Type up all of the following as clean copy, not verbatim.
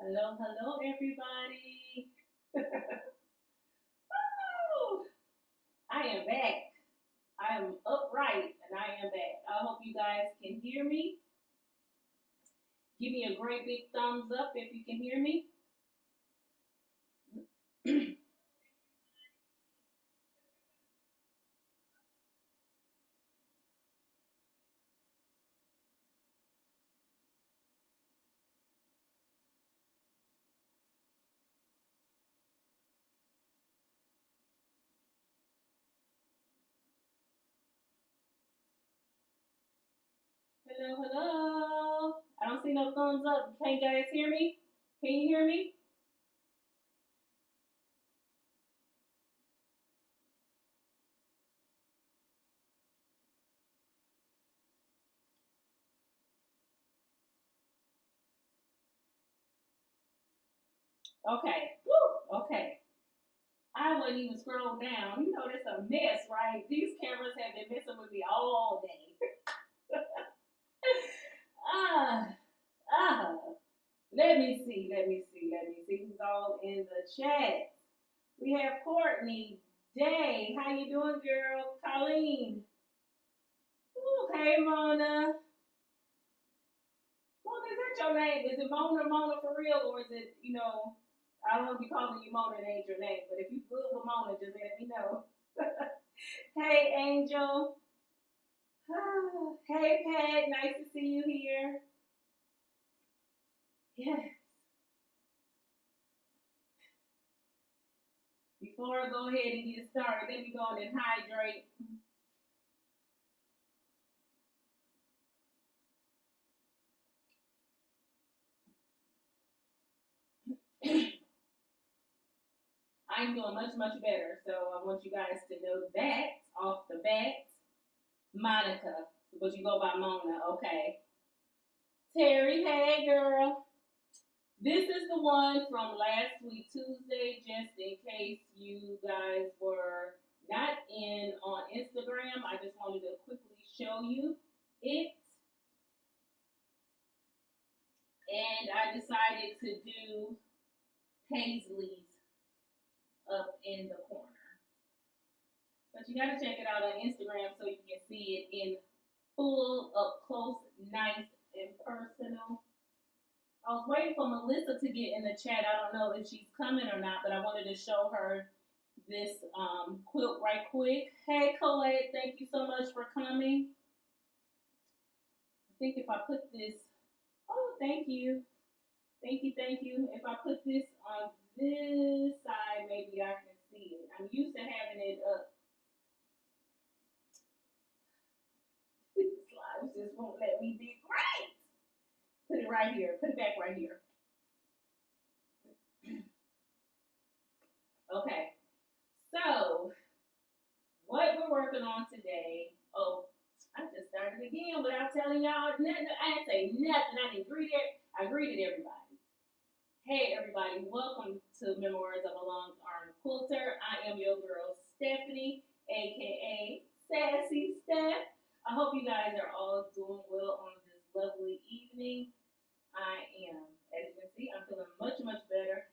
Hello, hello, everybody. Woo! I am back. I am upright and I am back. I hope you guys can hear me. Give me a great big thumbs up if you can hear me. Hello, hello. I don't see no thumbs up. Can you guys hear me? Can you hear me? Okay. Woo! Okay. I wouldn't even scroll down. You know, that's a mess, right? These cameras have been messing with me all day. ah, ah. Let me see who's all in the chat. We have Courtney, Day. How you doing, girl? Colleen. Ooh, hey, Mona. Mona, is that your name? Is it Mona for real, or is it, I don't want to be calling you Mona and ain't your name, but if you good with Mona, just let me know. Hey, Angel. Hey, Pat. Nice to see you here. Yes. Before I go ahead and get started, let me go on and hydrate. I'm doing much, much better. So I want you guys to know that off the bat. Monica, but you go by Mona, okay. Terry, hey girl. This is the one from last week, Tuesday, just in case you guys were not in on Instagram. I just wanted to quickly show you it. And I decided to do Paisley's up in the corner. But you got to check it out on Instagram so you can see it in full, up close, nice, and personal. I was waiting for Melissa to get in the chat. I don't know if she's coming or not, but I wanted to show her this quilt right quick. Hey, Colette, thank you so much for coming. I think if I put this, oh, thank you. Thank you, thank you. If I put this on this side, maybe I can see it. I'm used to having it up. These slides just won't let me be great. Put it right here. Put it back right here. Okay. So, what we're working on today. Oh, I just started again without telling y'all nothing. I didn't say nothing. I didn't greet it. I greeted everybody. Hey, everybody. Welcome to Memoirs of a Long Arm Quilter. I am your girl, Stephanie, a.k.a. Sassy Steph. I hope you guys are all doing well on this lovely evening. I am. As you can see, I'm feeling much, much better.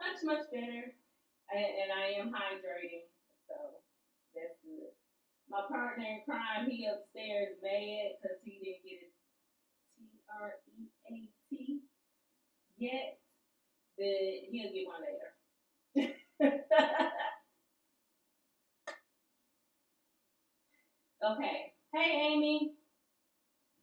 Much, much better. And I am hydrating. So that's good. My partner in crime, he upstairs mad because he didn't get it TREAT yet. But he'll get one later. Okay. Hey, Amy.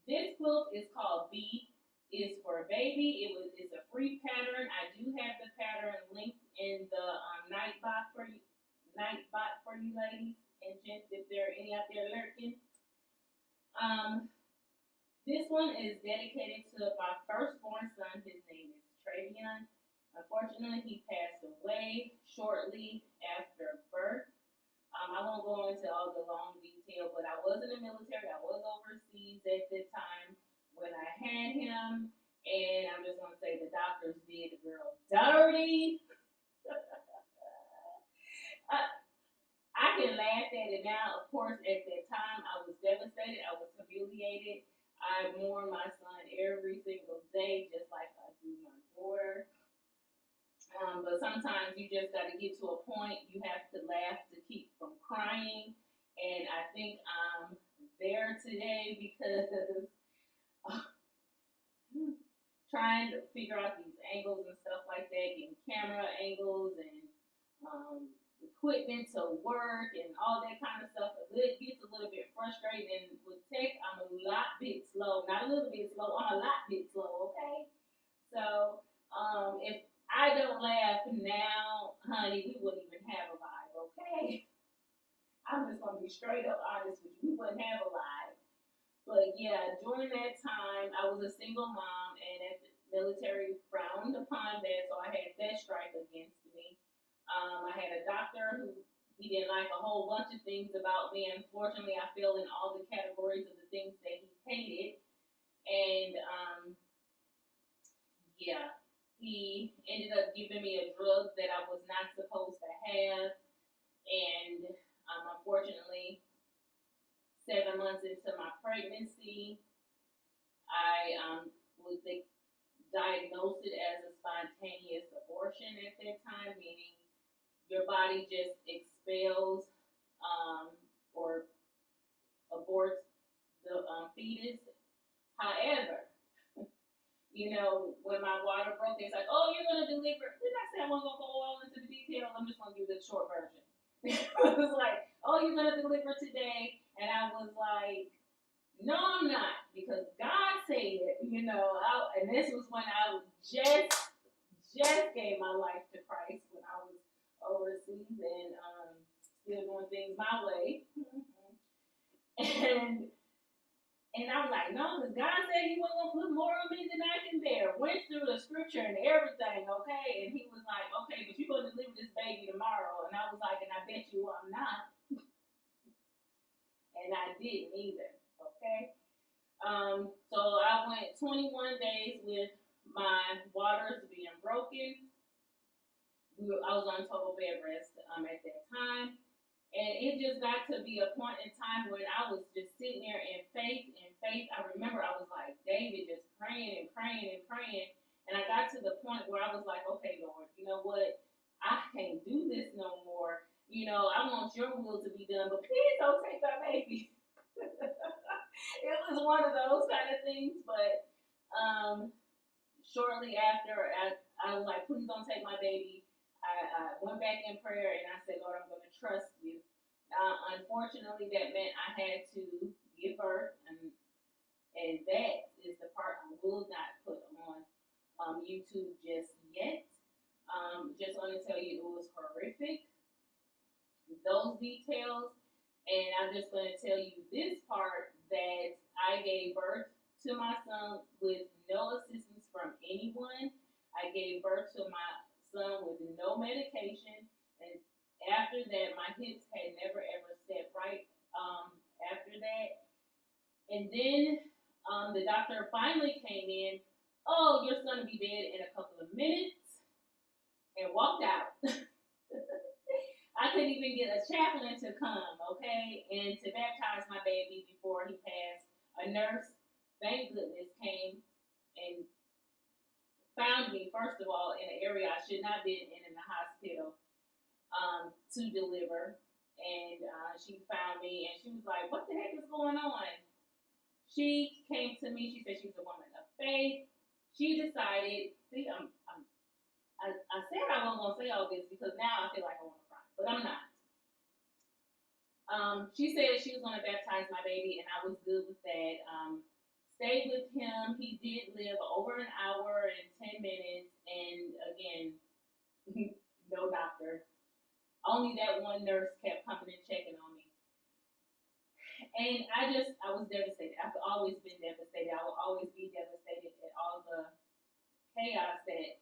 This quilt is called B is for baby. It's a free pattern. I do have the pattern linked in the Nightbot for you ladies and gents if there are any out there lurking. This one is dedicated to my firstborn son. His name is Trévyon. Unfortunately, he passed away shortly after birth. I won't go into all the long detail, but I was in the military. I was overseas at the time when I had him, and I'm just gonna say the doctors did the girl dirty. I can laugh at it now. Of course, at that time, I was devastated. I was humiliated. I mourn my son every single day, just like I do my order. But sometimes you just got to get to a point you have to laugh to keep from crying. And I think I'm there today because trying to figure out these angles and stuff like that, getting camera angles and equipment to work and all that kind of stuff. It gets a little bit frustrating. And with tech, I'm a lot bit slow. Not a little bit slow, I'm a lot bit slow, okay? So if I don't laugh now, honey, we wouldn't even have a live, okay? I'm just going to be straight up honest with you. We wouldn't have a live. But yeah, during that time, I was a single mom, and the military frowned upon that, so I had that strike against me. I had a doctor who he didn't like a whole bunch of things about me. Unfortunately, I fell in all the categories of the things that he hated. And yeah, he ended up giving me a drug that I was not supposed to have. And unfortunately, 7 months into my pregnancy, I they diagnosed it as a spontaneous abortion at that time, meaning your body just expels or aborts the fetus. However, you know, when my water broke, it's like, oh, you're going to deliver. Didn't I say I wasn't going to go all into the details? I'm just going to give you the short version. It was like, oh, you're going to deliver today. And I was like, no, I'm not. Because God said, you know, and this was when I just gave my life to Christ when I was overseas and still doing things my way. And I was like, no, because God said he wasn't going to put more on me than I can bear. Went through the scripture and everything, okay? And he was like, okay, but you're going to deliver this baby tomorrow. And I was like, and I bet you I'm not. And I didn't either, okay? So I went 21 days with my waters being broken. I was on total bed rest at that time. And it just got to be a point in time when I was just sitting there in faith. I remember I was like, David, just praying and praying and praying. And I got to the point where I was like, okay, Lord, you know what? I can't do this no more. You know, I want your will to be done, but please don't take my baby. It was one of those kind of things. But shortly after, I was like, please don't take my baby. I went back in prayer and I said, Lord, I'm going to trust you. Unfortunately, that meant I had to give birth, and that is the part I will not put on YouTube just yet. Just want to tell you it was horrific, those details, and I'm just going to tell you this part that I gave birth to my son with no assistance from anyone. I gave birth to my son with no medication, and after that, my hips had never ever stepped right after that. And then the doctor finally came in, oh, your son will be dead in a couple of minutes, and walked out. I couldn't even get a chaplain to come, okay, and to baptize my baby before he passed. A nurse, thank goodness, came and found me, first of all, in an area I should not have been in the hospital to deliver. And she found me, and she was like, what the heck is going on? She came to me. She said she was a woman of faith. She decided, see, I said I wasn't going to say all this because now I feel like I want to cry, but I'm not. She said she was going to baptize my baby, and I was good with that. Stayed with him. He did live over an hour and 10 minutes, and again, no doctor. Only that one nurse kept coming and checking on me. And I was devastated. I've always been devastated. I will always be devastated at all the chaos that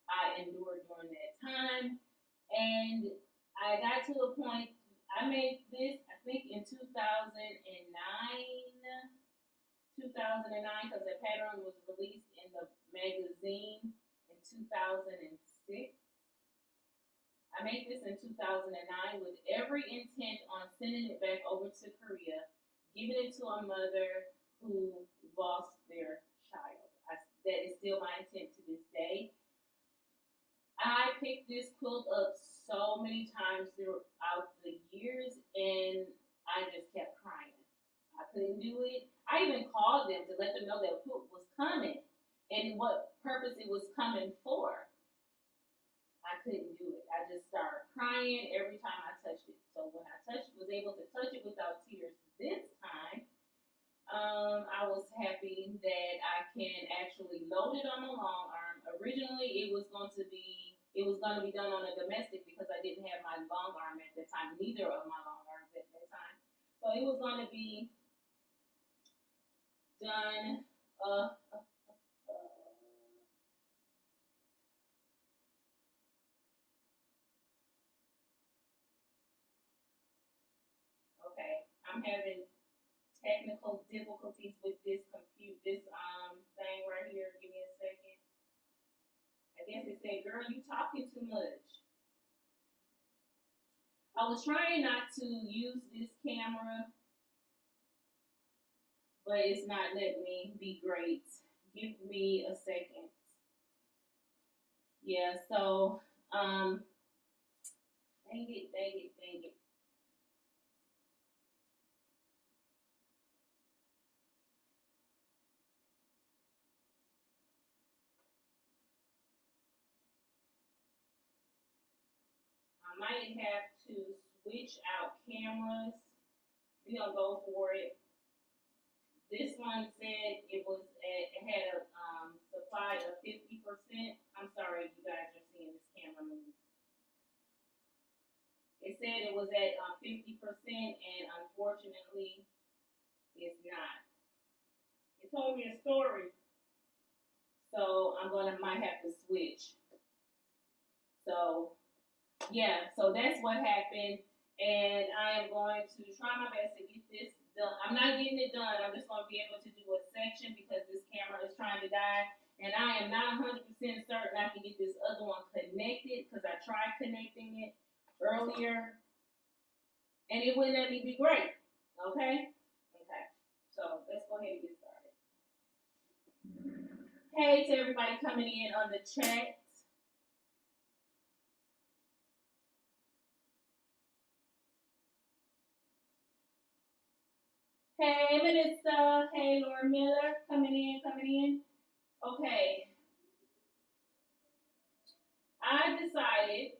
I endured during that time. And I got to a point, I made this, I think in 2009, because the pattern was released in the magazine in 2006. I made this in 2009 with every intent on sending it back over to Korea, giving it to a mother who lost their child. That is still my intent to this day. I picked this quilt up so many times throughout the years, and I just kept crying. I couldn't do it. I even called them to let them know that a quilt was coming and what purpose it was coming for. I couldn't do it. I just started crying every time I touched it. So when I was able to touch it without tears this time, I was happy that I can actually load it on my long arm. Originally, it was going to be done on a domestic because I didn't have my long arm at that time. Neither of my long arms at that time. So it was going to be done. Okay, I'm having technical difficulties with this thing right here. Give me a second. I guess it said, "Girl, you talking too much." I was trying not to use this camera, but it's not letting me be great. Give me a second. Yeah, so dang it, dang it, dang it. I might have to switch out cameras. We're gonna go for it. This one said it had a supply of 50%. I'm sorry, you guys are seeing this camera move. It said it was at 50%, and unfortunately, it's not. It told me a story, so might have to switch. So yeah, so that's what happened, and I am going to try my best to get this done. I'm not getting it done. I'm just going to be able to do a section because this camera is trying to die, and I am not 100% certain I can get this other one connected because I tried connecting it earlier, and it wouldn't let me be great. Okay? Okay. So let's go ahead and get started. Hey to everybody coming in on the chat. Hey, Melissa. Hey, Laura Miller. Coming in, coming in. Okay. I decided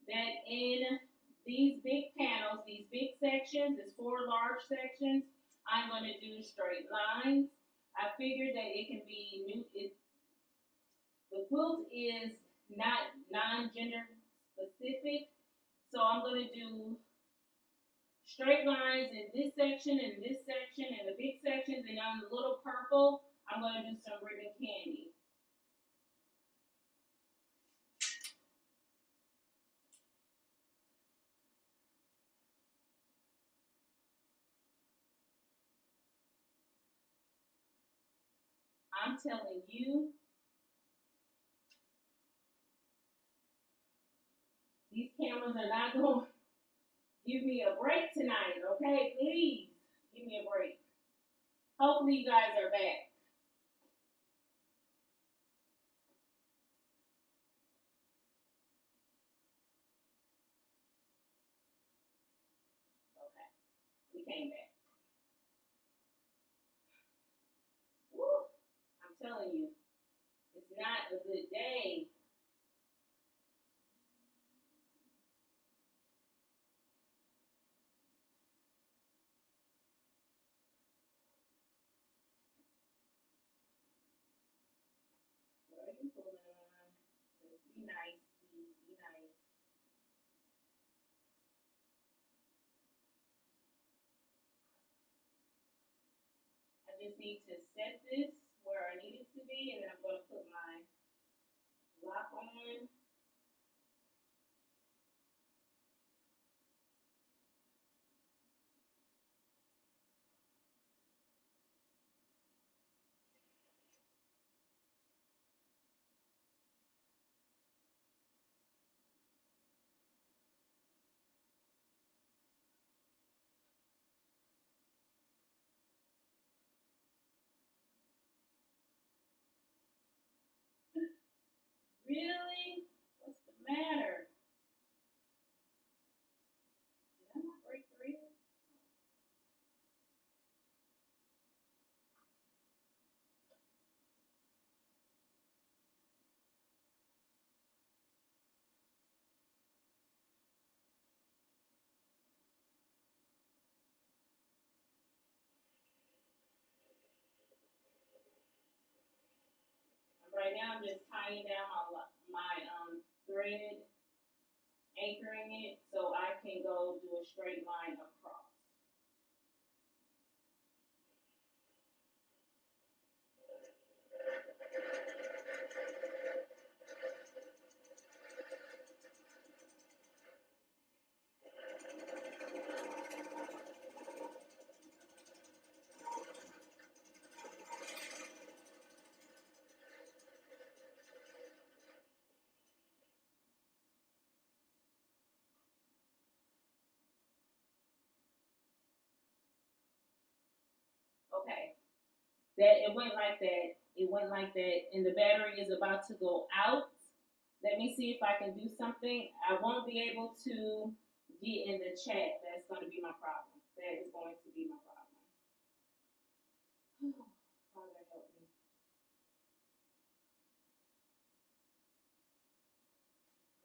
that in these big panels, these big sections, it's 4 large sections, I'm going to do straight lines. I figured that it can be the quilt is not non-gender specific, so I'm going to do straight lines in this section and this section and the big sections, and on the little purple, I'm going to do some ribbon candy. I'm telling you, these cameras are not going to give me a break tonight, okay? Please, give me a break. Hopefully you guys are back. Okay, we came back. Woo, I'm telling you, it's not a good day. What are you pulling on? Let's be nice, please, be nice. I just need to set this where I need it to be, and then I'm going to put my lock on. Really? Right now I'm just tying down my thread, anchoring it so I can go do a straight line across. Okay, that it went like that. It went like that, and the battery is about to go out. Let me see if I can do something. I won't be able to get in the chat. That's going to be my problem. That is going to be my problem. Father, help me.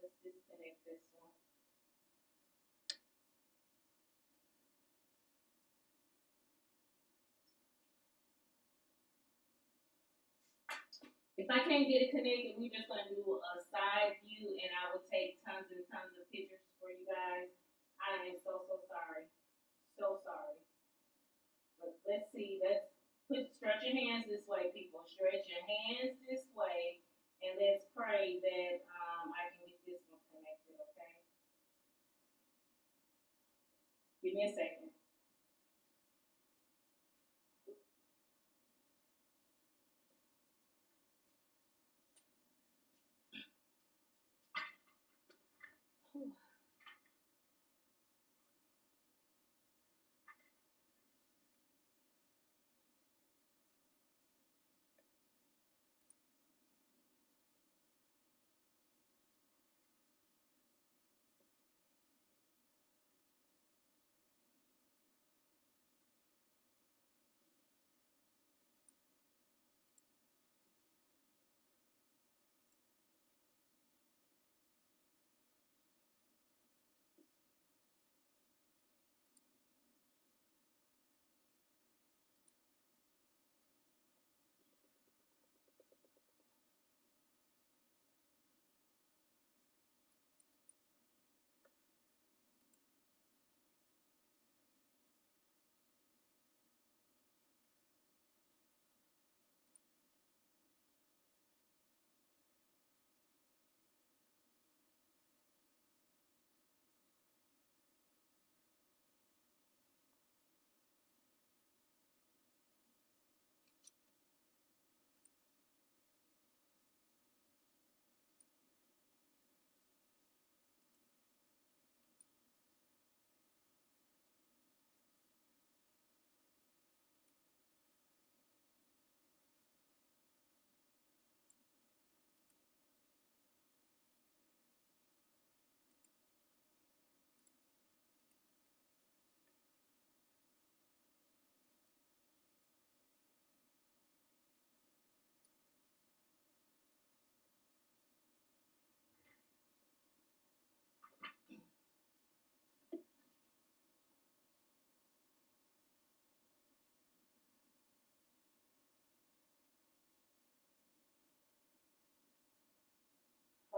Let's disconnect this one. If I can't get it connected, we're just going to do a side view, and I will take tons and tons of pictures for you guys. I am so sorry. So sorry. But let's see. Let's stretch your hands this way, people. Stretch your hands this way, and let's pray that I can get this one connected, okay? Give me a second.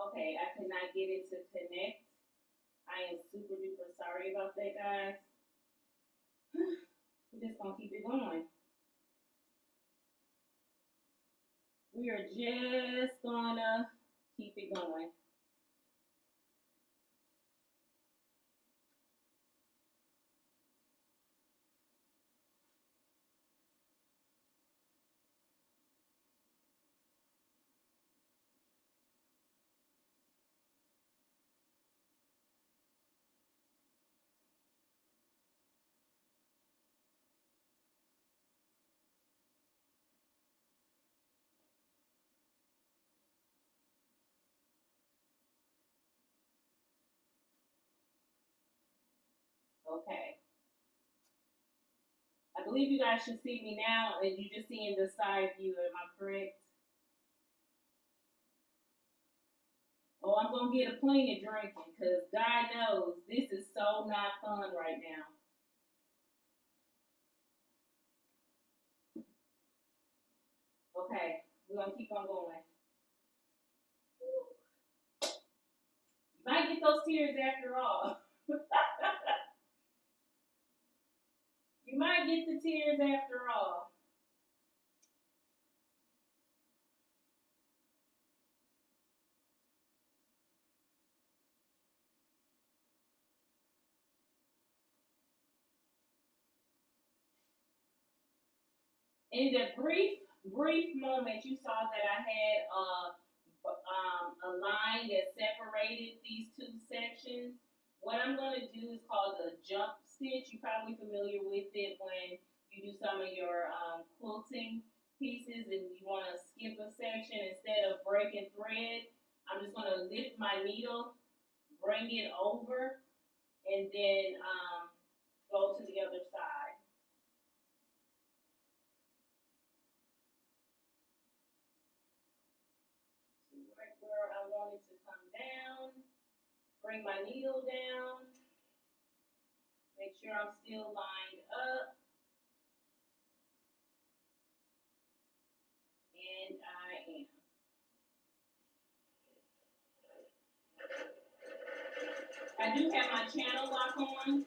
Okay, I cannot get it to connect. I am super duper sorry about that, guys. We're just gonna keep it going. We are just gonna keep it going. Okay. I believe you guys should see me now, and you just seeing the side view. Am I correct? Oh, I'm gonna get a plenty of drinking, because God knows this is so not fun right now. Okay, we're gonna keep on going. tears after all. You might get the tears after all. In the brief moment you saw that I had a line that separated these two sections, what I'm going to do is called the jump stitch. You're probably familiar with it when you do some of your quilting pieces and you want to skip a section. Instead of breaking thread, I'm just going to lift my needle, bring it over, and then go to the other side. Right where I want it to come down, bring my needle down, make sure I'm still lined up, and I am. I do have my channel lock on.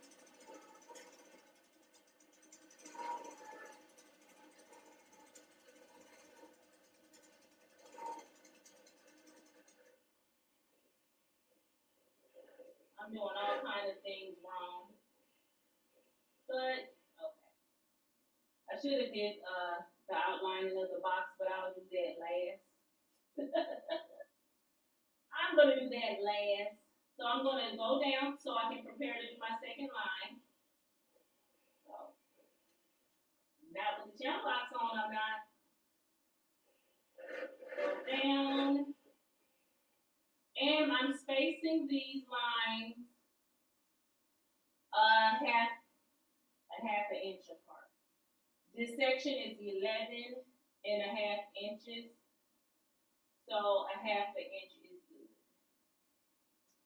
I'm doing all kinds of things wrong, but okay. I should have did the outlining of the box, but I'll do that last. I'm gonna do that last. So I'm gonna go down so I can prepare to do my second line. So not with the channel box on, I'm not. Go down. And I'm spacing these lines a half an inch apart. This section is 11.5 inches, so a half an inch is good.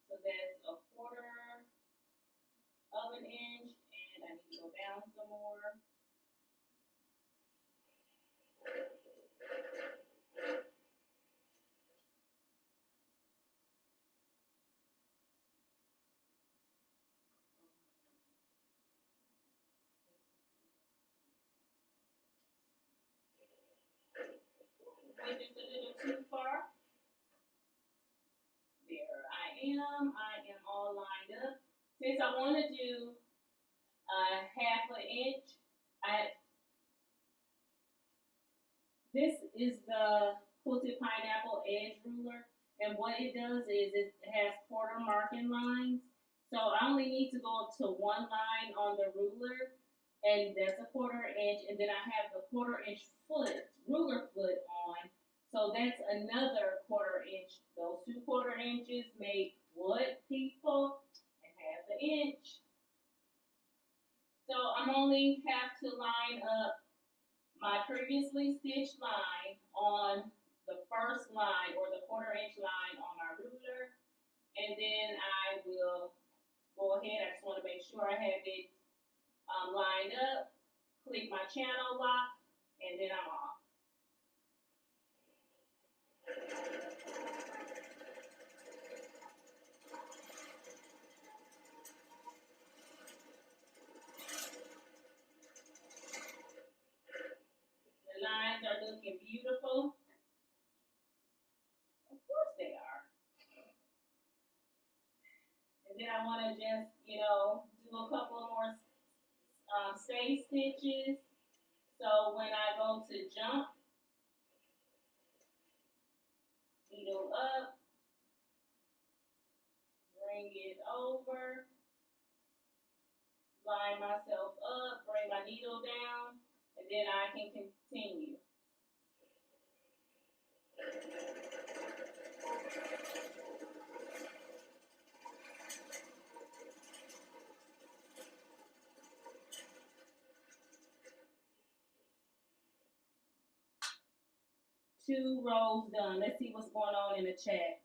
So that's a quarter of an inch, and I need to go down some more. Went just a little too far. There I am. I am all lined up. Since I want to do half an inch, this is the Quilted Pineapple Edge Ruler, and what it does is it has quarter marking lines. So I only need to go up to one line on the ruler, and that's a quarter inch, and then I have the quarter inch ruler foot on. So that's another quarter inch. Those 2 quarter inches make what, people? A half an inch. So I'm only have to line up my previously stitched line on the first line or the quarter inch line on my ruler, and then I will go ahead. I just want to make sure I have it lined up, click my channel lock, and then I'm off. The lines are looking beautiful. Of course they are. And then I want to just, do a couple more stay stitches. So when I go to jump, needle up, bring it over, line myself up, bring my needle down, and then I can continue. Two rows done. Let's see what's going on in the chat.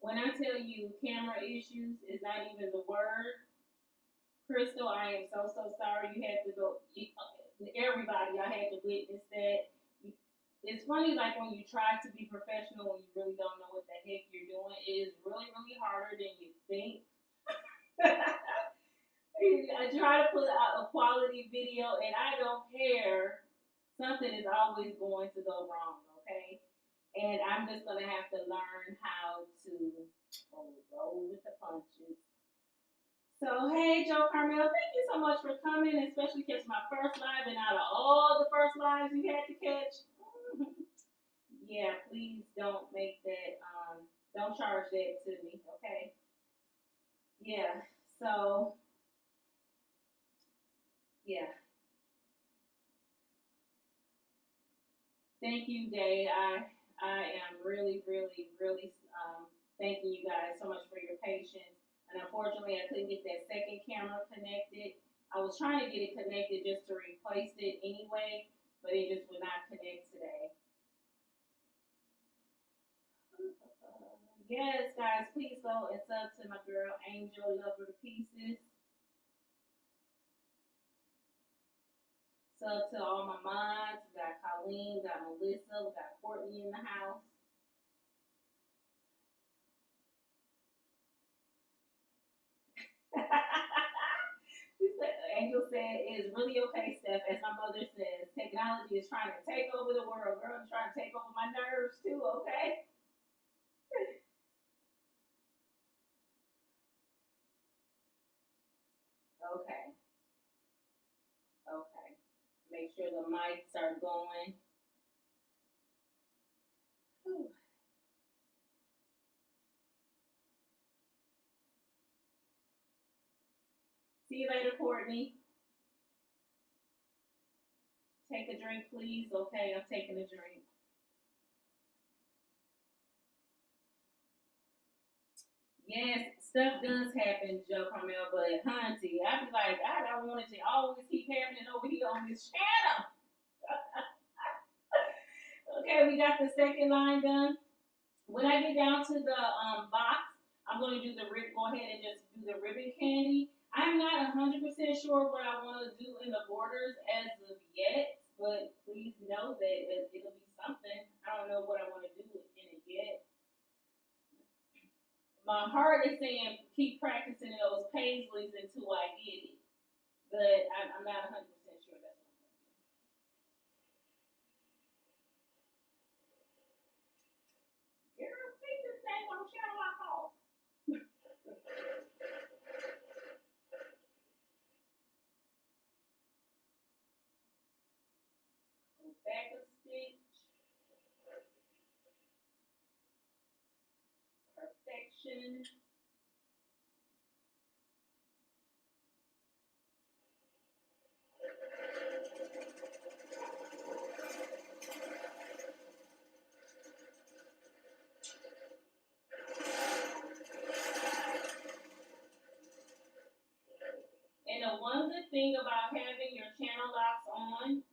When I tell you camera issues is not even the word, Crystal, I am so sorry you had to go. Everybody, I had to witness that. It's funny, like when you try to be professional when you really don't know what the heck you're doing. It is really harder than you think. I try to put out a quality video, and I don't care. Something is always going to go wrong, okay? And I'm just gonna have to learn how to roll with the punches. So hey, Joe Carmel, thank you so much for coming, especially catching my first live, and out of all the first lives you had to catch, yeah, please don't make that. Don't charge that to me, okay? Yeah. So yeah. Thank you, Day. I am really thanking you guys so much for your patience. And unfortunately, I couldn't get that second camera connected. I was trying to get it connected just to replace it anyway, but it just would not connect today. Yes, guys, please go and sub to my girl Angel, love her to pieces. Sub to all my mods. We got Colleen, we got Melissa, we got Courtney in the house. Angel said, it is really okay, Steph. As my mother says, technology is trying to take over the world. Girl, it's trying to take over my nerves too, okay? Okay. Okay. Make sure the mics are going. Whew. See you later, Courtney. Take a drink, please. Okay, I'm taking a drink. Yes, stuff does happen, Joe Carmel, but Hunty, I be like, I don't want it to always keep happening over here on this channel. Okay, we got the second line done. When I get down to the box, I'm going to do the go ahead and just do the ribbon candy. I'm not 100% sure what I want to do in the borders as of yet, but please know that it'll be something. I don't know what I want to do in it yet. My heart is saying keep practicing those paisleys until I get it, but I'm not 100% sure that's what I'm going to do. Girl, take this thing on channel lock off. Go back a stitch. Perfection. And the one good thing about having your channel locks on,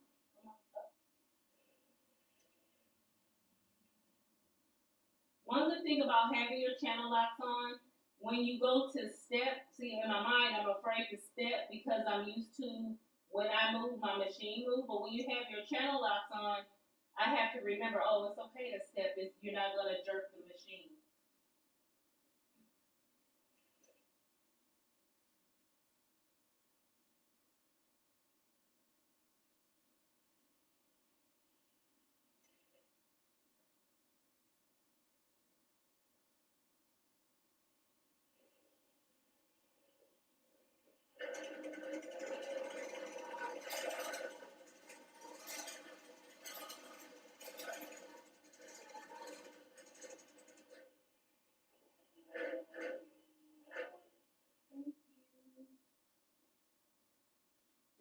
one good thing about having your channel locks on, when you go to step, see in my mind I'm afraid to step because I'm used to when I move, my machine move, but when you have your channel locks on, I have to remember, oh, it's okay to step, you're not going to jerk the machine.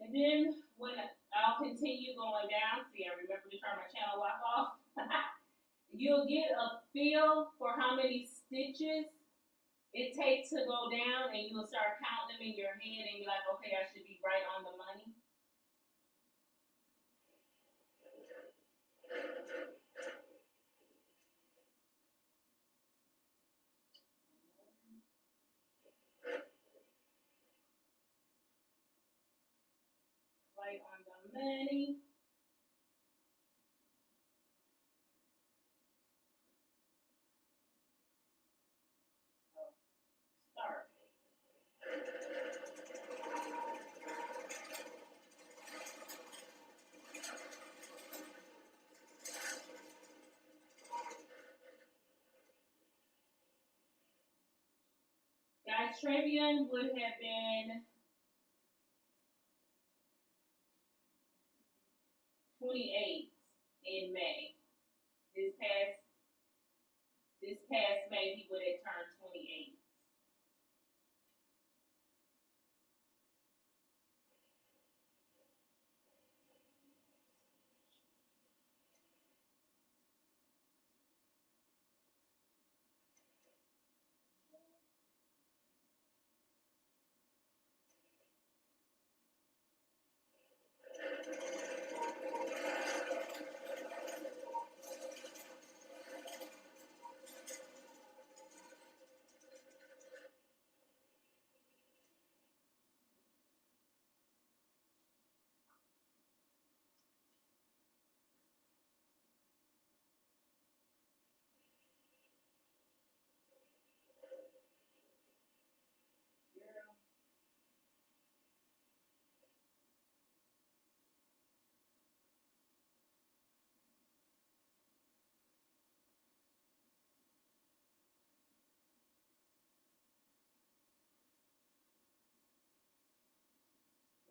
And then when I'll continue going down, see, I remember to turn my channel lock off. You'll get a feel for how many stitches it takes to go down, and you'll start counting them in your head, and you're like, okay, I should be right on the money. money. Start. Guys, Trévyon would have been 28 in May. This past May, he would have turned 28.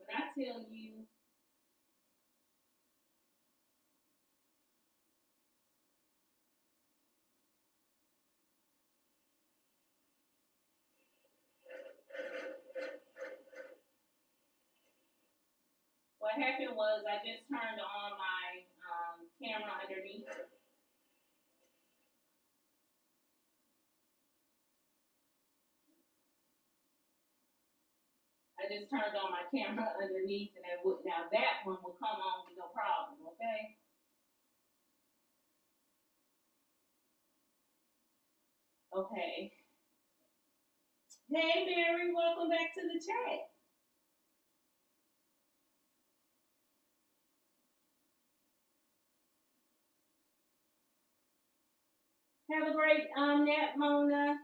When I tell you, what happened was I just turned on my camera underneath. I just turned on my camera underneath, and it would, now that one will come on with no problem, okay? Okay. Hey, Mary, welcome back to the chat. Have a great nap, Mona.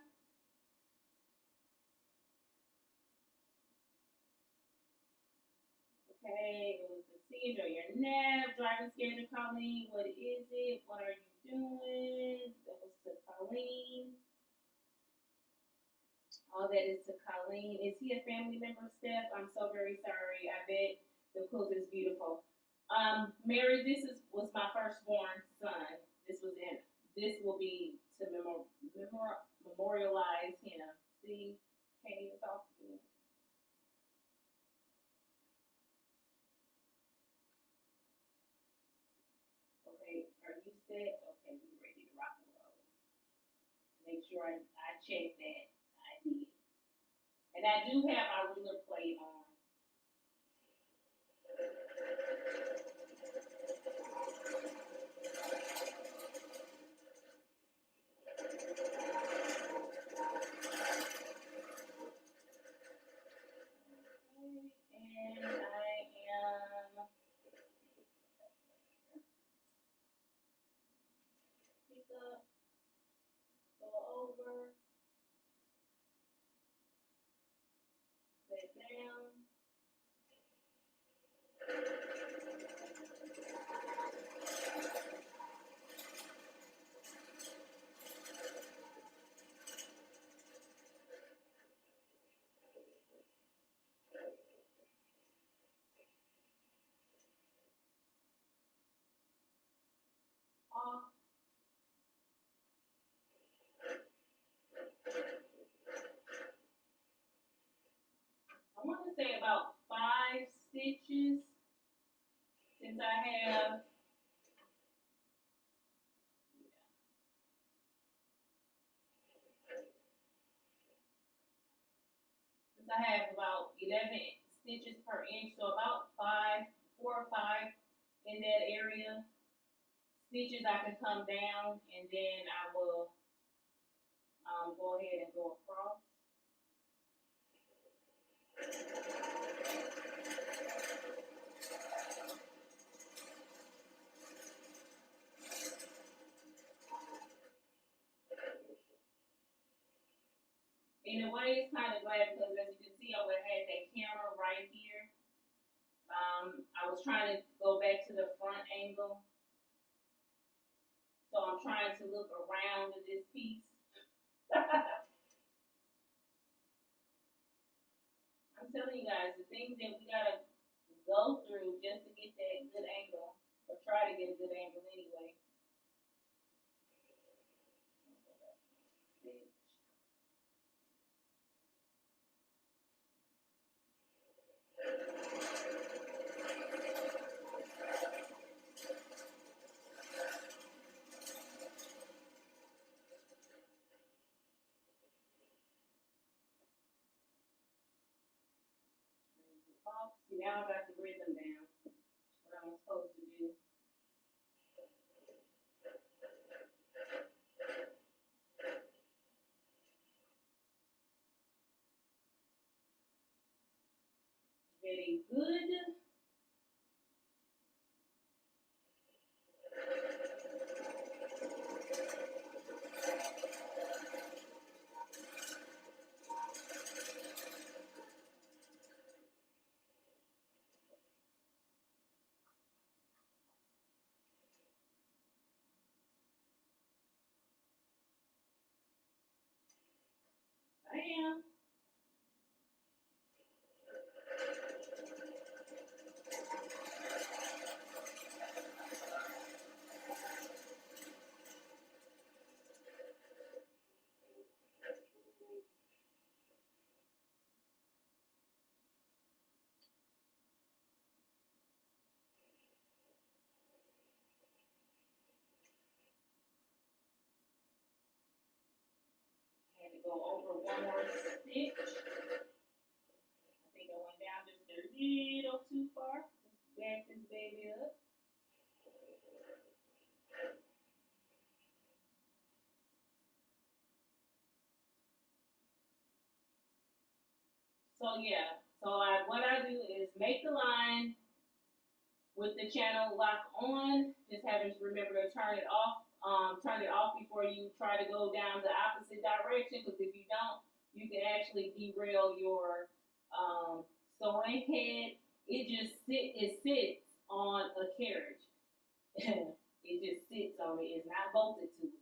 Okay, it was the see, enjoy your nap, driving schedule, Colleen. What is it? What are you doing? That was to Colleen. All that is to Colleen. Is he a family member, Steph? I'm so very sorry. I bet the quilt is beautiful. Mary, this was my firstborn son. This will be to memorialize him. See, can't even talk again. Okay, are you set? Okay, we ready to rock and roll. Make sure I check that. I did. And I do have my ruler plate on. And I am pick up, go over, set down. Off. I want to say about 5 stitches since I have, about 11 stitches per inch, so about 4 or 5 in that area. Stitches I can come down, and then I will go ahead and go across. In a way, it's kind of glad because as you can see, I would have had that camera right here. I was trying to go back to the front angle. So I'm trying to look around this piece. I'm telling you guys, the things that we gotta go through just to get that good angle, or try to get a good angle anyway. See, now I got the rhythm down, what I'm supposed to do. Very good. Bam. Had to go over one more stitch. I think I went down just a little too far. Let's back this baby up. So yeah, what I do is make the line with the channel lock on, just having to remember to turn it off. Turn it off before you try to go down the opposite direction, because if you don't, you can actually derail your sewing head. It sits on a carriage. It just sits on it. It's not bolted to it.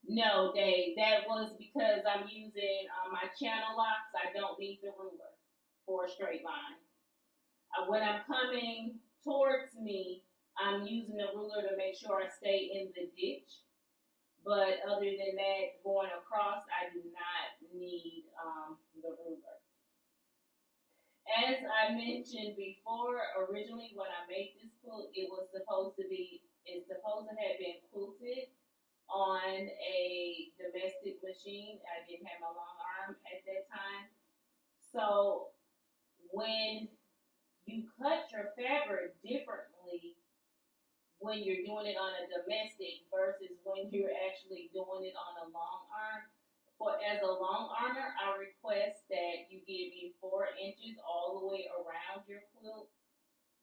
No, Dave, that was because I'm using my channel locks. I don't need the ruler for a straight line. When I'm coming towards me, I'm using the ruler to make sure I stay in the ditch. But other than that, going across, I do not need the ruler. As I mentioned before, originally when I made this quilt, it's supposed to have been quilted on a domestic machine. I didn't have my long arm at that time. So when you cut your fabric differently when you're doing it on a domestic versus when you're actually doing it on a long arm. As a long armor, I request that you give me 4 inches all the way around your quilt.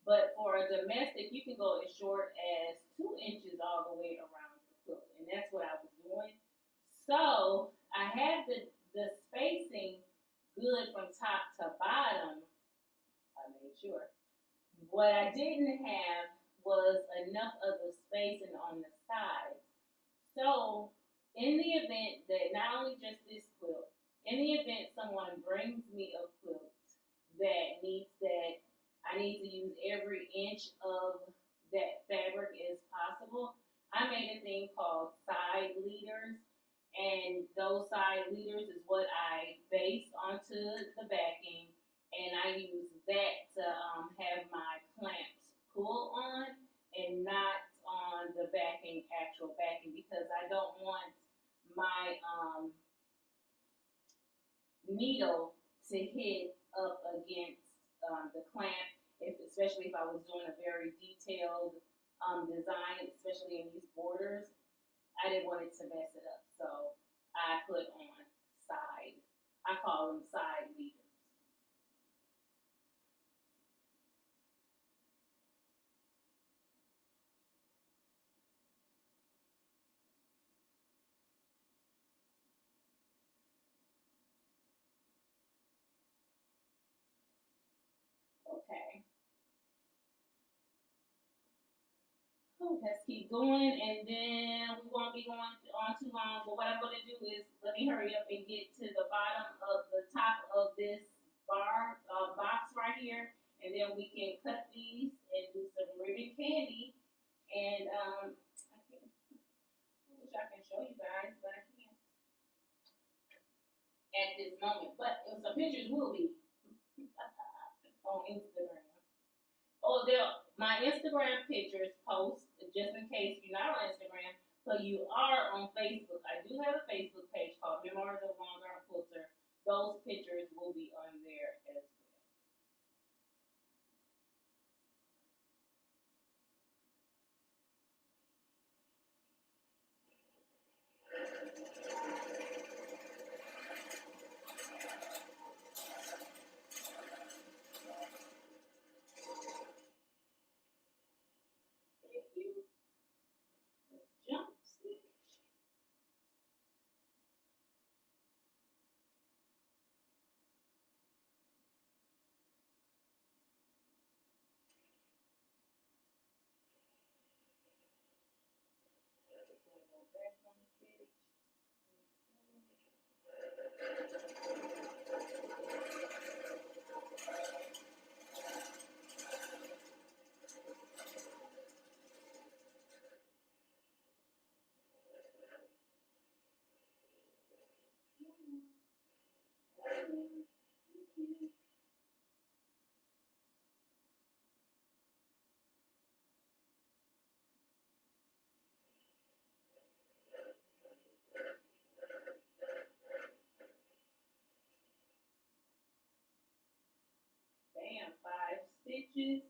But for a domestic, you can go as short as 2 inches all the way around your quilt. And that's what I was doing. So I had the spacing good from top to bottom. I made sure. What I didn't have was enough of the spacing on the sides. So in the event that not only just this quilt, in the event someone brings me a quilt that I need to use every inch of that fabric as possible, I made a thing called side leaders, and those side leaders is what I base onto the backing, and I use that to have my clamps pull on and not on the actual backing, because I don't want my needle to hit up against the clamp, especially if I was doing a very detailed design, especially in these borders. I didn't want it to mess it up, so I put on side. I call them side leaders. Oh, let's keep going, and then we won't be going on too long. But what I'm going to do is let me hurry up and get to the bottom of the top of this bar box right here, and then we can cut these and do some ribbon candy. And I can't. I wish I can show you guys, but I can't at this moment. But some pictures will be on Instagram. Oh, my Instagram pictures post, just in case you're not on Instagram, but you are on Facebook. I do have a Facebook page called Memories of Long Arm Quilter. Those pictures will be on there as well. Thank you. Let's jump stitch. Back one stitch. Bam, 5 stitches.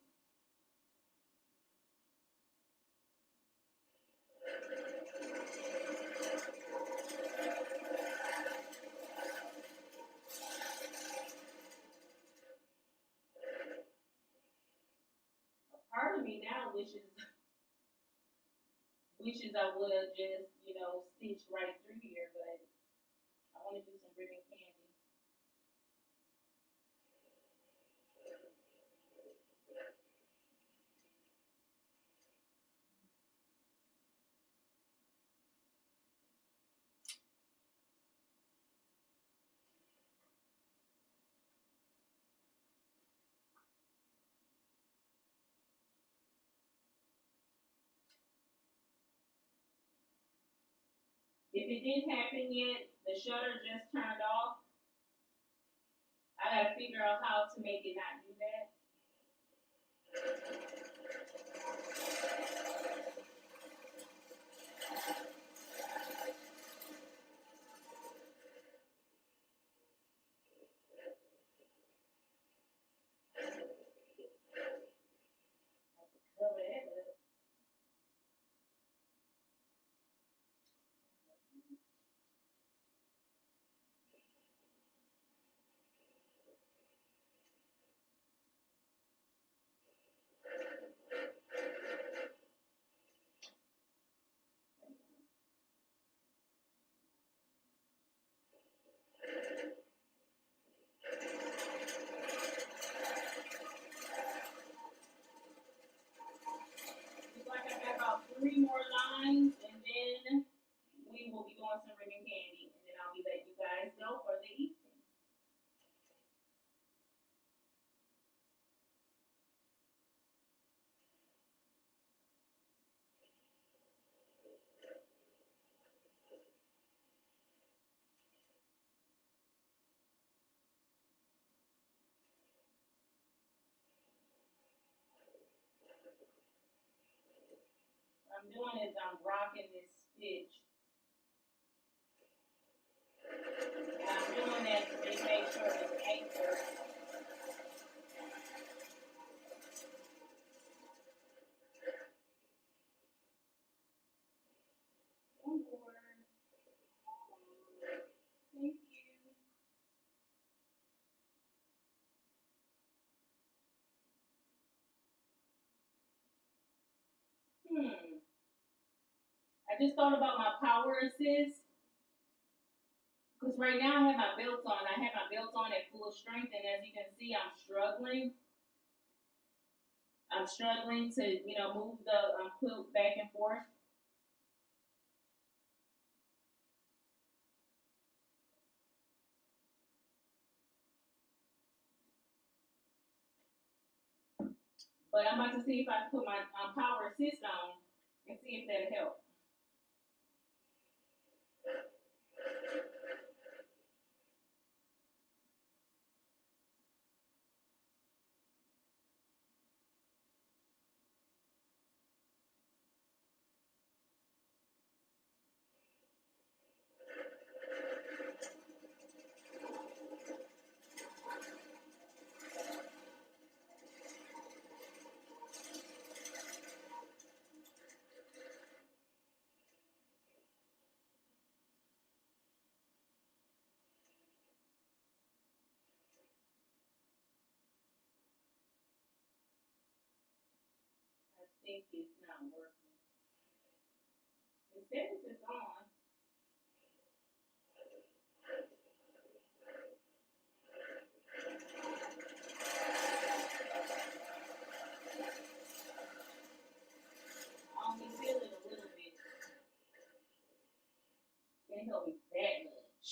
Part of me now wishes I would have just, stitched right through here, but I want to do some ribbon candy. If it didn't happen yet, the shutter just turned off. I gotta figure out how to make it not do that. Have to cover that up. Looks like I got about 3 more lines, and then we will be doing some ribbon candy, and then I'll be letting you guys go for the evening. What I'm doing is I'm rocking this stitch. And I'm doing that to make sure it's anchored. One more. Thank you. I just thought about my power assist. Because right now I have my belts on. I have my belts on at full strength, and as you can see, I'm struggling. I'm struggling to, you know, move the quilt back and forth. But I'm about to see if I can put my power assist on and see if that'll help. I think it's not working. It says it's on. I only feel it a little bit. Can't help me that much.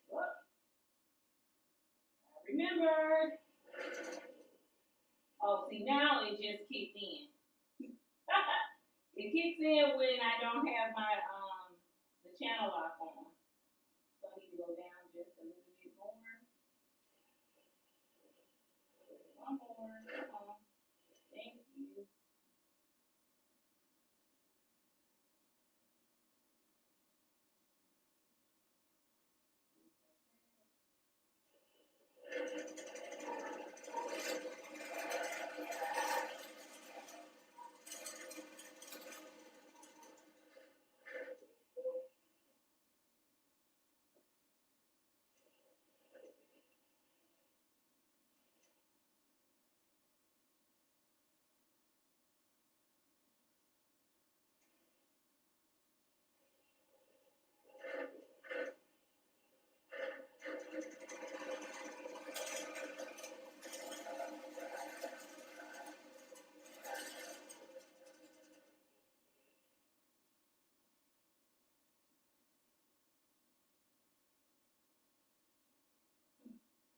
Well, I remembered. Oh, see, now it just kicked in. It kicks in when I don't have my the channel lock on. So I need to go down just a little bit more. One more. Thank you.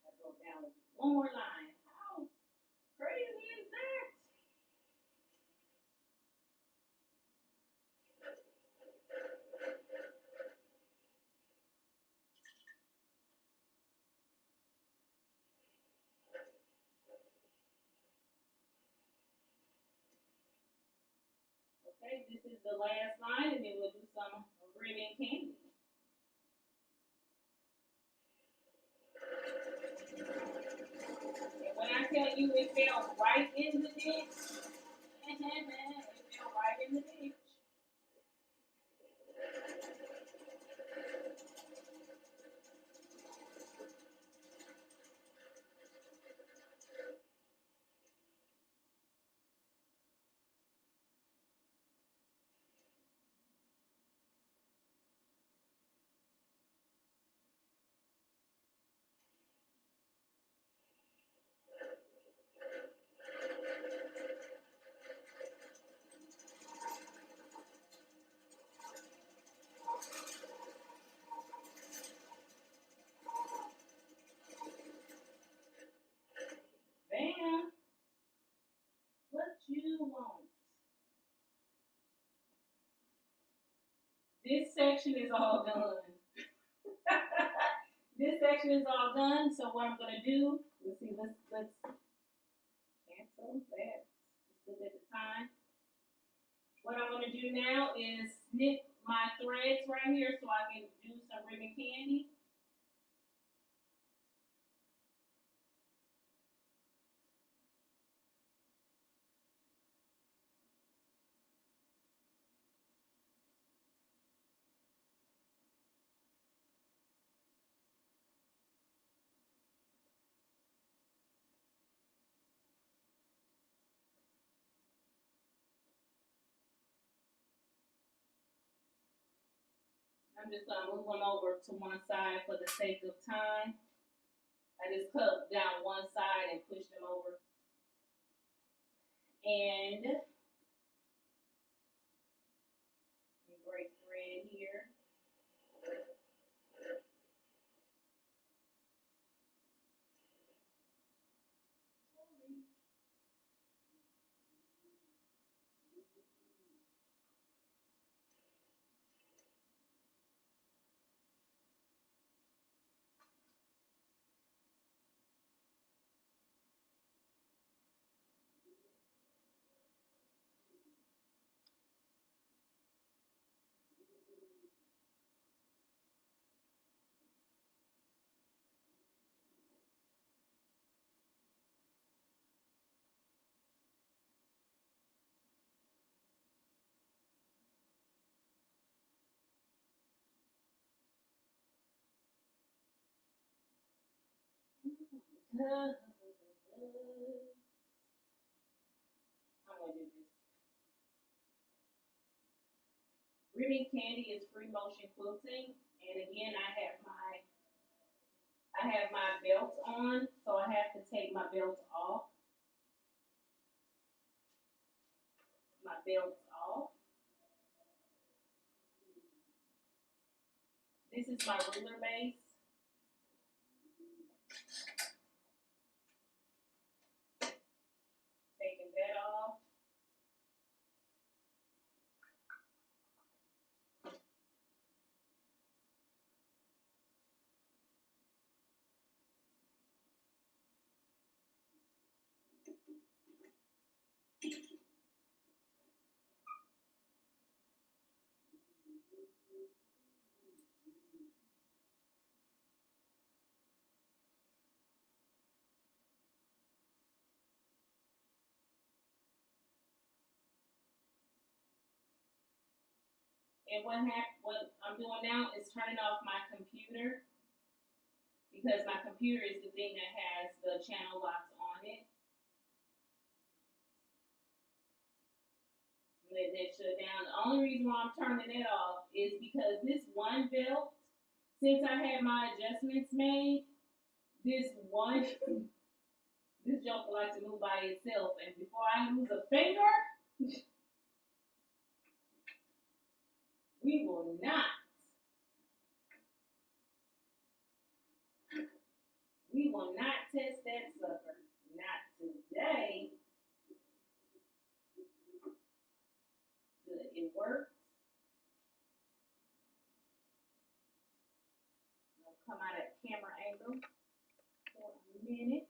I go down one more line. How crazy is that? Okay, this is the last line, and then we'll do some ribbon candy. And when I tell you it fell right in the ditch, it fell right in the ditch. Bam! What you want? This section is all done. This section is all done. So what I'm gonna do? Let's see. Let's cancel that. Let's look at the time. What I'm gonna do now is snip my threads right here so I can do some ribbon candy. I'm just gonna move them over to one side for the sake of time. I just cut down one side and push them over. And break thread here. I'm gonna do this. Ribbon Candy is free motion quilting, and again, I have my belt on, so I have to take my belt off. My belt's off. This is my ruler base. Taking that off. And what I'm doing now is turning off my computer, because my computer is the thing that has the channel locks on it. Let that shut down. The only reason why I'm turning it off is because this one belt, since I had my adjustments made, this joker likes to move by itself, and before I lose a finger, we will not test that sucker. Not today. Good, it worked. I'm gonna come out at camera angle for a minute.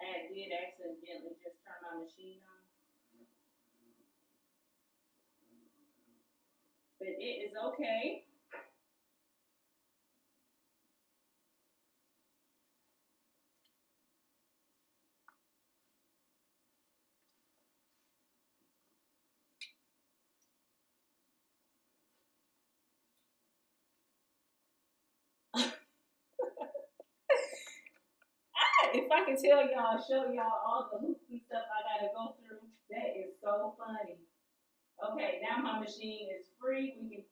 I did accidentally just turn my machine on. But it is okay. If I can tell y'all, show y'all all the hoops and stuff I gotta go through, that is so funny. Okay, now my machine is free. We can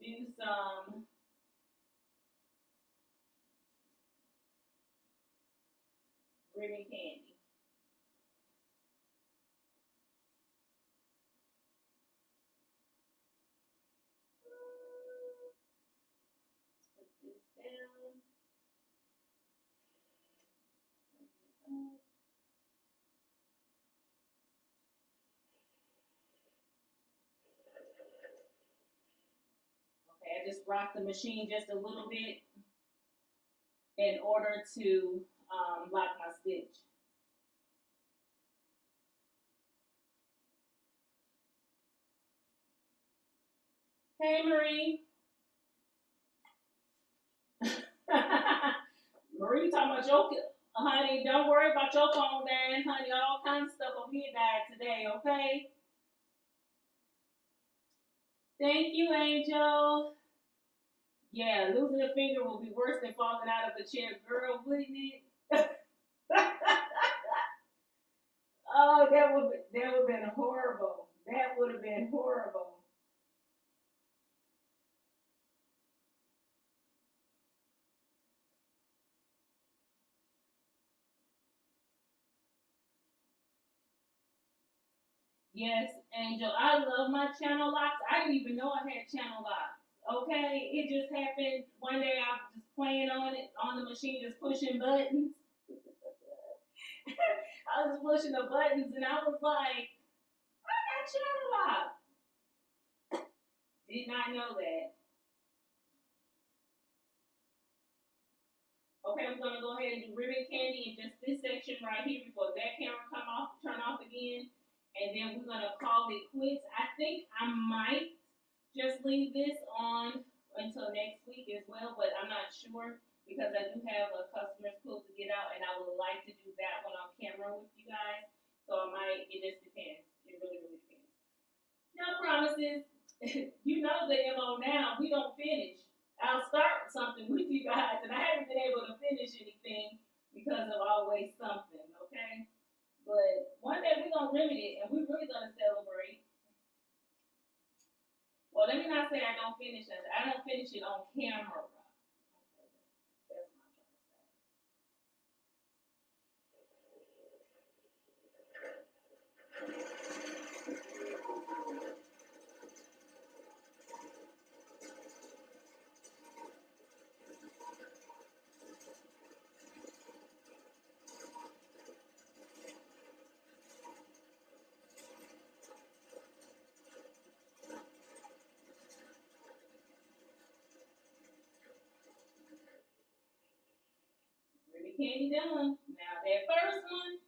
do some ribbon candy. Let's put this down. Bring it up. Okay, I just rocked the machine just a little bit in order to lock my stitch. Hey, Marie. Marie, you talking about your, honey, don't worry about your phone dying, honey. All kinds of stuff over here died today, okay? Thank you, Angel. Yeah, losing a finger will be worse than falling out of a chair, girl, wouldn't it? Oh, that would have been horrible. That would have been horrible. Yes, Angel. I love my channel locks. I didn't even know I had channel locks. Okay, it just happened one day. I was just playing on it on the machine, just pushing buttons. I was pushing the buttons, and I was like, I got channel lock. Did not know that. Okay, I'm gonna go ahead and do ribbon candy in just this section right here before that camera turn off again, and then we're gonna call it quits. I think I might just leave this on until next week as well, but I'm not sure because I do have a customer's quilt to get out, and I would like to do that one on camera with you guys. So I might. It just depends. It really, really depends. No promises. You know the MO now. We don't finish. I'll start something with you guys, and I haven't been able to finish anything because of always something, okay? But one day we're gonna remedy it, and we're really gonna celebrate. Well, let me not say I don't finish it. I don't finish it on camera. Okay, that's what I'm trying to say. Ribbon candy done. Now that first one,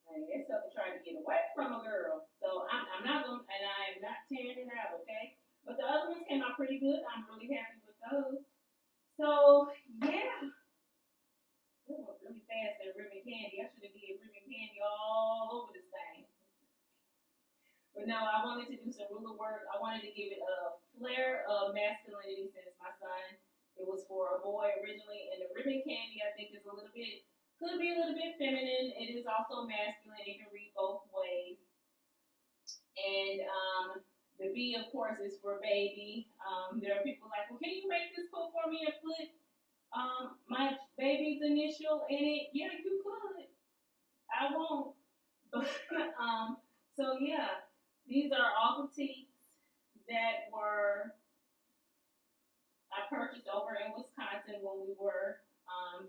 like, that sucker tried to get away from a girl. So I'm not going to, and I am not tearing it out, okay? But the other ones came out pretty good. I'm really happy with those. So, yeah. That went really fast, that ribbon candy. I should have did ribbon candy all over this thing. But no, I wanted to do some ruler work. I wanted to give it a flair of masculinity since my son, it was for a boy originally. And the ribbon candy, I think, is a little bit, could be a little bit feminine. It is also masculine. It can read both ways. And the B, of course, is for baby. There are people like, well, can you make this cool for me and put my baby's initial in it? Yeah, you could. I won't. But so yeah, these are all boutiques that were I purchased over in Wisconsin when we were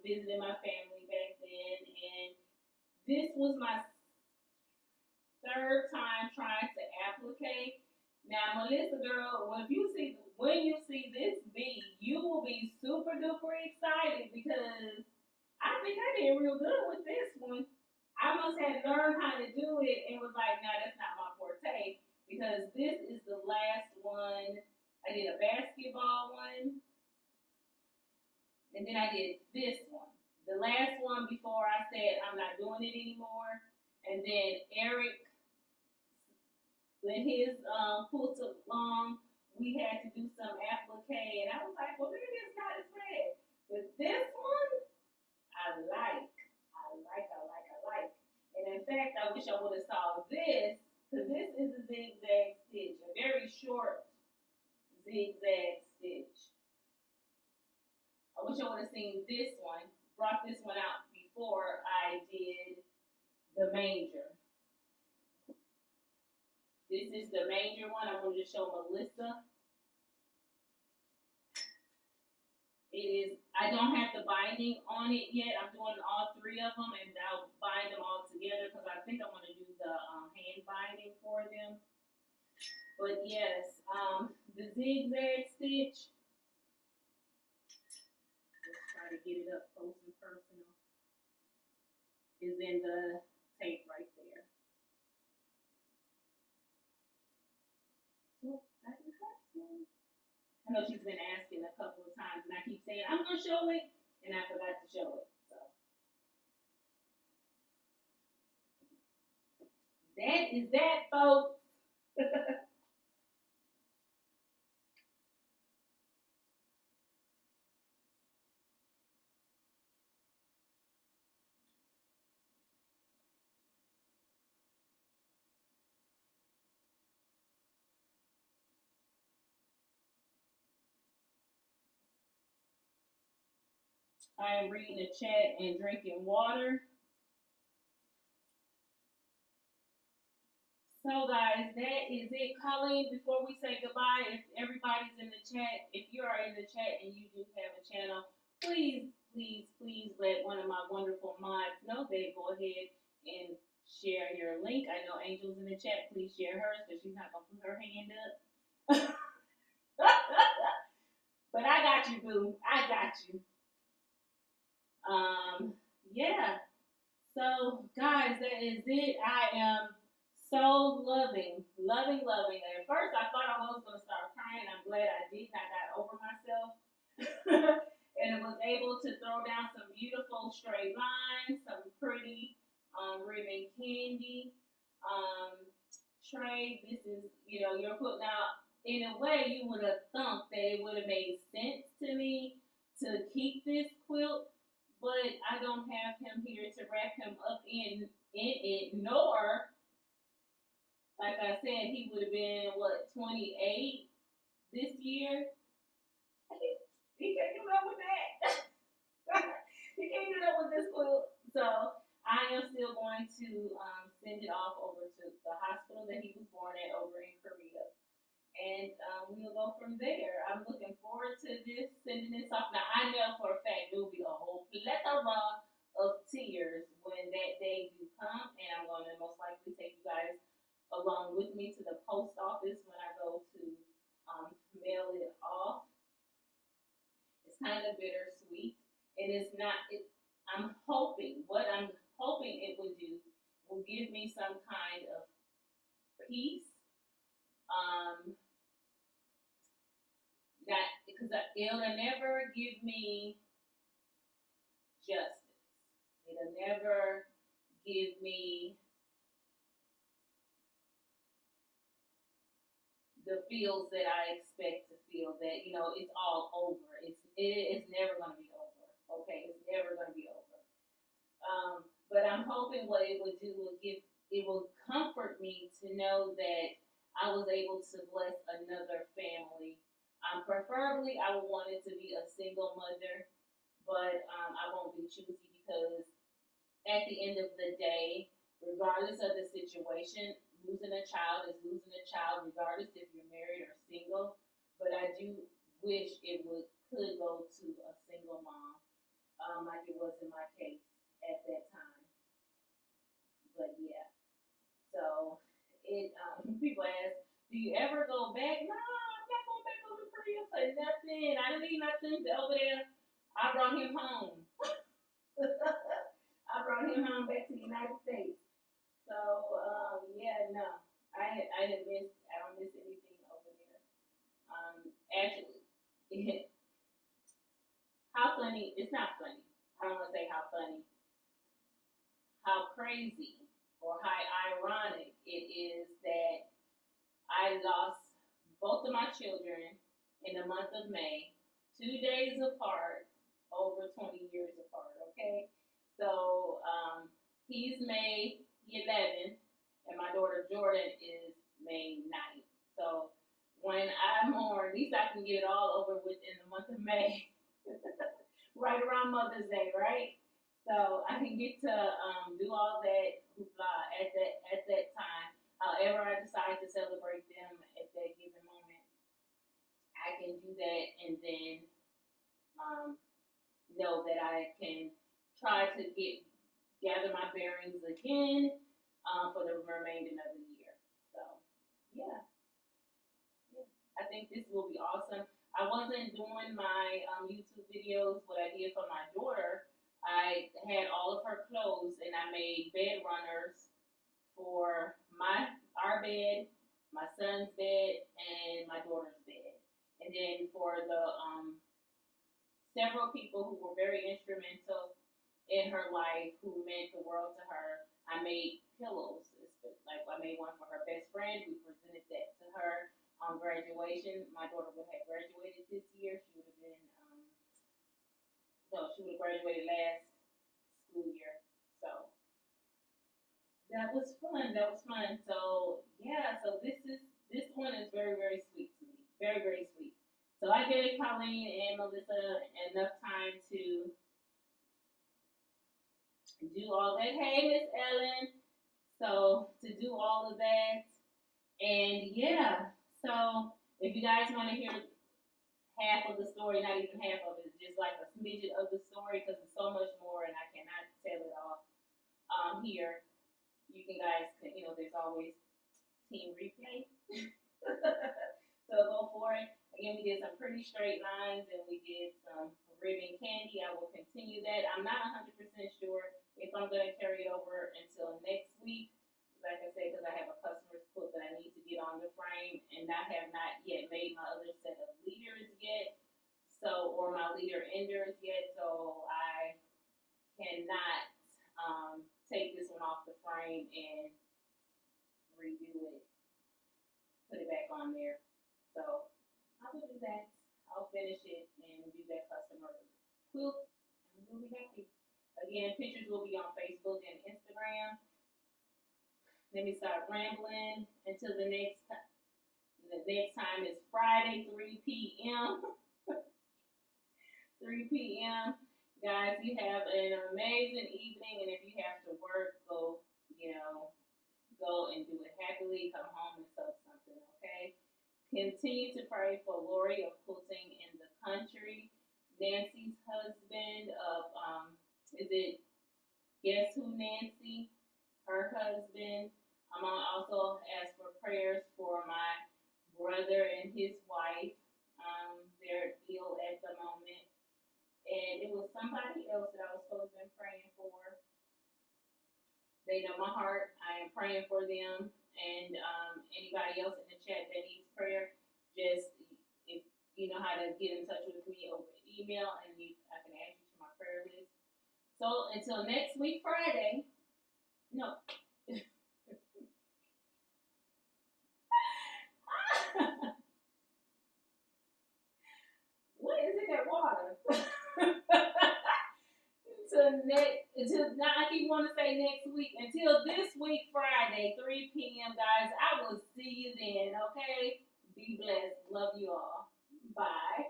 visiting my family back then, and this was my third time trying to applicate. Now, Melissa, girl, when you see this B, you will be super duper excited because I think I did real good with this one. I must have learned how to do it and was like, no, that's not my forte because this is the last one. I did a basketball one, and then I did this one. The last one before I said I'm not doing it anymore, and then Eric, when his pull took long, we had to do some applique, and I was like, well, maybe it's not as bad. But this one, I like. And in fact, I wish I would have saw this, because this is a zigzag stitch, a very short zigzag stitch. I wish I would have seen this one, brought this one out before I did the manger. This is the manger one. I'm going to show Melissa. It is, I don't have the binding on it yet. I'm doing all three of them, and I'll bind them all together because I think I want to do the hand binding for them. But yes, the zigzag stitch. Let's try to get it up close and personal. Is in the tape right there. So I know she's been asking a couple of times, and I keep saying I'm gonna show it, and I forgot to show it. So that is that, folks. I am reading the chat and drinking water. So guys, that is it. Colleen, before we say goodbye, if everybody's in the chat, if you are in the chat and you do have a channel, please, please, please let one of my wonderful mods know. They go ahead and share your link. I know Angel's in the chat. Please share hers because she's not going to put her hand up. But I got you, boo. I got you. Yeah. So, guys, that is it. I am so loving. At first, I thought I was going to start crying. I'm glad I did. I got over myself. And was able to throw down some beautiful straight lines, some pretty ribbon candy. Trey, this is, you're putting out, in a way, you would have thought that it would have made sense to me to keep this quilt, but I don't have him here to wrap him up in it, nor, like I said, he would have been, 28 this year? He can't do that with that. He can't do that with this quilt. So I am still going to send it off over to the hospital that he was born at over in Korea. And we'll go from there. I'm looking forward to this, sending this off. Now, I know for a fact there will be a whole plethora of tears when that day do come, and I'm going to most likely take you guys along with me to the post office when I go to mail it off. It's kind of bittersweet, and it's not. I'm hoping it would do will give me some kind of peace. Not because it'll never give me justice. It'll never give me the feels that I expect to feel. That it's all over. It's never gonna be over. Okay, it's never gonna be over. But I'm hoping what it would do will comfort me to know that I was able to bless another family. Preferably, I would want it to be a single mother, but I won't be choosy because at the end of the day, regardless of the situation, losing a child is losing a child, regardless if you're married or single. But I do wish it could go to a single mom, like it was in my case at that time. But yeah, so people ask, do you ever go back? No, I'm not going back over to Korea for nothing. I didn't need nothing over there. I brought him home. I brought him home back to the United States. So yeah, no, I don't miss anything over there. Actually, how funny? It's not funny. I don't want to say how funny. How crazy or how ironic it is that I lost both of my children in the month of May, 2 days apart, over 20 years apart, okay? So he's May 11th, and my daughter Jordan is May 9th. So when I mourn, at least I can get it all over with in the month of May, right around Mother's Day, right? So I can get to do all that hoopla at that time. However I decide to celebrate them at that given moment, I can do that and then know that I can try to gather my bearings again for the remainder of the year. So yeah, I think this will be awesome. I wasn't doing my YouTube videos. What I did for my daughter, I had all of her clothes and I made bed runners for our bed, my son's bed, and my daughter's bed. And And then for the several people who were very instrumental in her life, who meant the world to her, I made pillows. Like I made one for her best friend. We presented that to her on graduation. My daughter would have graduated this year. She would have been no, she would have graduated last school year. So that was fun. That was fun. So yeah, so this one is very, very sweet to me. Very, very sweet. So I gave Colleen and Melissa enough time to do all that. Hey, Miss Ellen. So to do all of that. And yeah, so if you guys want to hear half of the story, not even half of it, just like a smidget of the story, because it's so much more and I cannot tell it all here. You can guys, there's always team replay. So go for it. Again, we did some pretty straight lines and we did some ribbon candy. I will continue that. I'm not 100% sure if I'm going to carry it over until next week. Like I said, because I have a customer's quilt that I need to get on the frame, and I have not yet made my other set of leaders yet, or my leader enders yet, so I cannot take this one off the frame and redo it, put it back on there. So I will do that. I'll finish it and do that customer quilt, and we'll be happy. Again, pictures will be on Facebook and Instagram. Let me start rambling until the next time. The next time is Friday, 3 p.m. 3 p.m. Guys, you have an amazing evening, and if you have to work, go and do it happily. Come home and sew something, okay? Continue to pray for Lori of Quilting in the Country, Nancy's husband of, Guess Who Nancy? Her husband. I'm gonna also ask for prayers for my brother and his wife. They're ill at the moment. And it was somebody else that I was supposed to be praying for. They know my heart. I am praying for them. And anybody else in the chat that needs prayer, just if you know how to get in touch with me over email, and I can add you to my prayer list. So until next week, Friday. No. What is in that water? Until now, I keep wanting to say next week. Until this week, Friday, 3 p.m., guys. I will see you then, okay? Be blessed. Love you all. Bye.